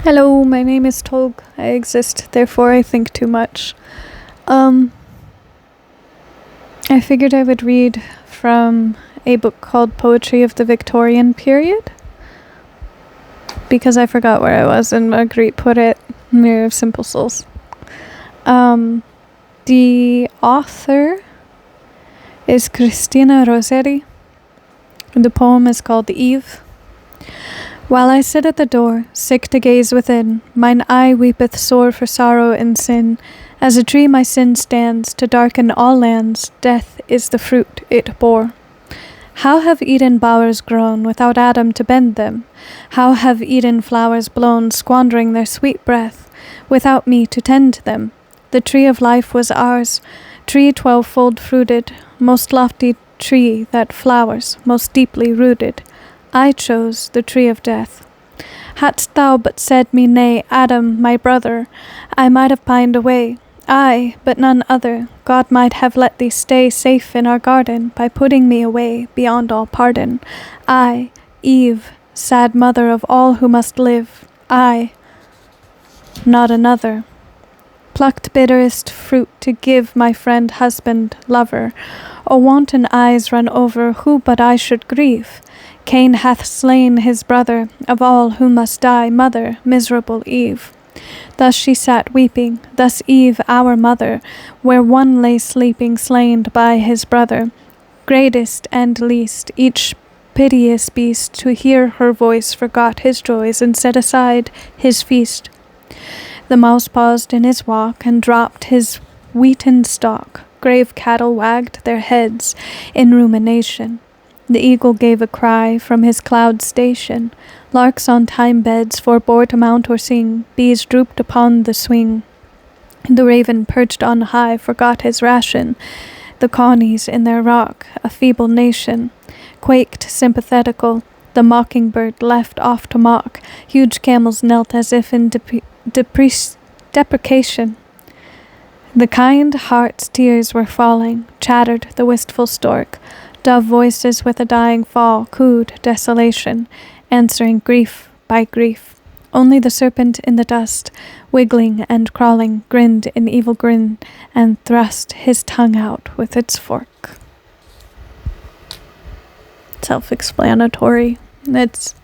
Hello, my name is Tog. I exist, therefore I think too much. I figured I would read from a book called Poetry of the Victorian Period, because I forgot where I was and Marguerite put it, Mirror of Simple Souls. The author is Christina Rossetti, and the poem is called Eve. While I sit at the door, sick to gaze within, mine eye weepeth sore for sorrow and sin. As a tree my sin stands, to darken all lands, death is the fruit it bore. How have Eden bowers grown, without Adam to bend them? How have Eden flowers blown, squandering their sweet breath, without me to tend them? The tree of life was ours, tree 12-fold fruited, most lofty tree that flowers, most deeply rooted. I chose the tree of death. Hadst thou but said me nay, Adam, my brother, I might have pined away. I, but none other, God might have let thee stay safe in our garden by putting me away beyond all pardon. I, Eve, sad mother of all who must live, I, not another, plucked bitterest fruit to give my friend, husband, lover. O wanton eyes run over, who but I should grieve? Cain hath slain his brother, of all who must die, mother, miserable Eve. Thus she sat weeping, thus Eve, our mother, where one lay sleeping, slain by his brother. Greatest and least, each piteous beast, to hear her voice forgot his joys and set aside his feast. The mouse paused in his walk and dropped his wheaten stalk. Grave cattle wagged their heads in rumination. The eagle gave a cry from his cloud station. Larks on thyme beds forbore to mount or sing. Bees drooped upon the swing. The raven perched on high forgot his ration. The Connies in their rock, a feeble nation, quaked sympathetical. The mockingbird left off to mock. Huge camels knelt as if in deprecation. The kind heart's tears were falling, chattered the wistful stork. Dove voices with a dying fall cooed desolation, answering grief by grief. Only the serpent in the dust, wiggling and crawling, grinned an evil grin and thrust his tongue out with its fork. Self-explanatory. It's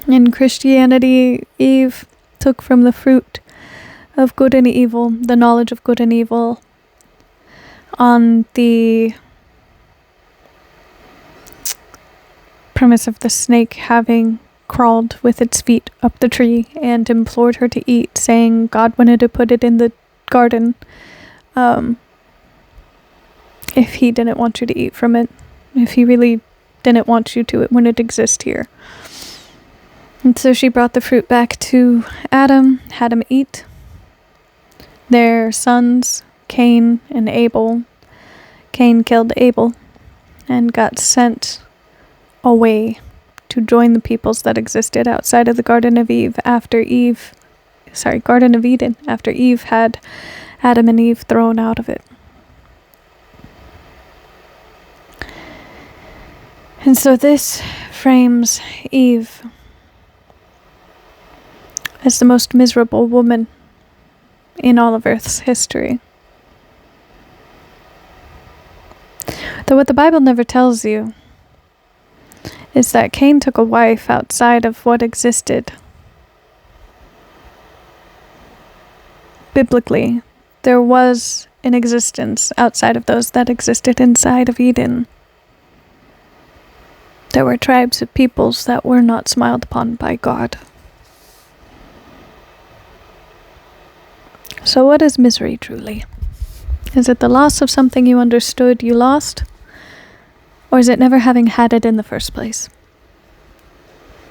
in Christianity, Eve took from the fruit of good and evil, the knowledge of good and evil, on the premise of the snake having crawled with its feet up the tree and implored her to eat, saying God wanted to put it in the garden if he didn't want you to eat from it. If he really didn't want you to, it wouldn't exist here. And so she brought the fruit back to Adam, had him eat. Their sons, Cain and Abel. Cain killed Abel and got sent away to join the peoples that existed outside of the Garden of Eden, after Eve had Adam and Eve thrown out of it. And so this frames Eve as the most miserable woman in all of Earth's history. Though what the Bible never tells you is that Cain took a wife outside of what existed. Biblically, there was an existence outside of those that existed inside of Eden. There were tribes of peoples that were not smiled upon by God. So what is misery truly? Is it the loss of something you understood you lost? Or is it never having had it in the first place?